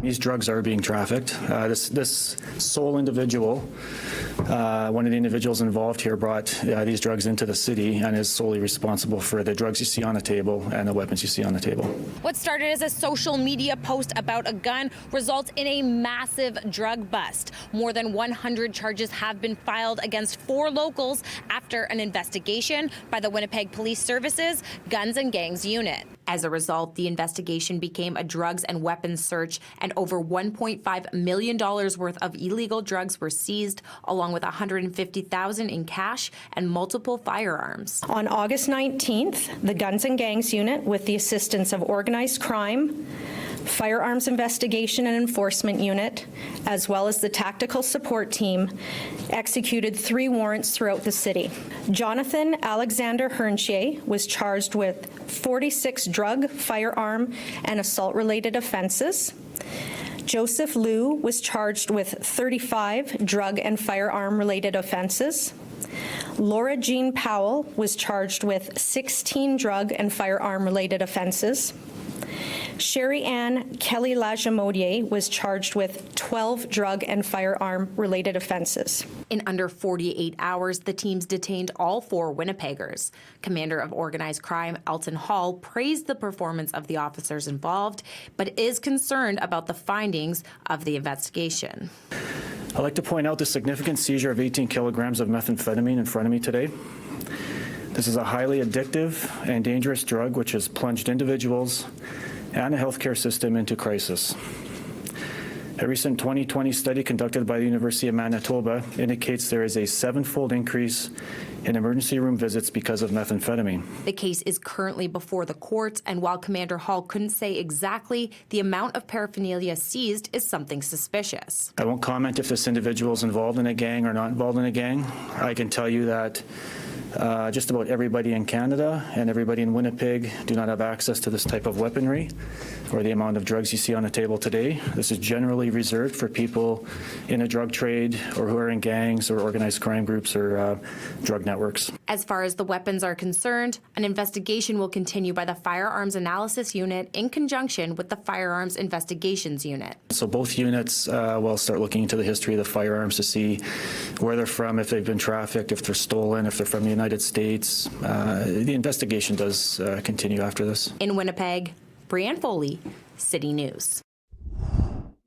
These drugs are being trafficked. This sole individual, one of the individuals involved here, brought these drugs into the city and is solely responsible for the drugs you see on the table and the weapons you see on the table. What started as a social media post about a gun results in a massive drug bust. More than 100 charges have been filed against 4 locals after an investigation by the Winnipeg Police Services Guns and Gangs Unit. As a result, the investigation became a drugs and weapons search, and over $1.5 million worth of illegal drugs were seized, along with $150,000 in cash and multiple firearms. On August 19th, the Guns and Gangs Unit, with the assistance of organized crime, Firearms Investigation and Enforcement Unit, as well as the Tactical Support Team, executed 3 warrants throughout the city. Jonathan Alexander Hernchier was charged with 46 drug, firearm, and assault-related offenses. Joseph Liu was charged with 35 drug and firearm-related offenses. Laura Jean Powell was charged with 16 drug and firearm-related offenses. Sherry Ann Kelly Lajamodier was charged with 12 drug and firearm-related offenses. In under 48 hours, the teams detained all 4 Winnipeggers. Commander of Organized Crime Elton Hall praised the performance of the officers involved, but is concerned about the findings of the investigation. I'd like to point out the significant seizure of 18 kilograms of methamphetamine in front of me today. This is a highly addictive and dangerous drug which has plunged individuals and the healthcare system into crisis. A recent 2020 study conducted by the University of Manitoba indicates there is a 7-fold increase in emergency room visits because of methamphetamine. The case is currently before the courts, and while Commander Hall couldn't say exactly, the amount of paraphernalia seized is something suspicious. I won't comment if this individual is involved in a gang or not involved in a gang. I can tell you that just about everybody in Canada and everybody in Winnipeg do not have access to this type of weaponry or the amount of drugs you see on the table today. This is generally reserved for people in a drug trade or who are in gangs or organized crime groups or drug networks. As far as the weapons are concerned, an investigation will continue by the Firearms Analysis Unit in conjunction with the Firearms Investigations Unit. So both units will start looking into the history of the firearms to see where they're from, if they've been trafficked, if they're stolen, if they're from the United States. The investigation does continue after this. In Winnipeg, Brianne Foley, City News.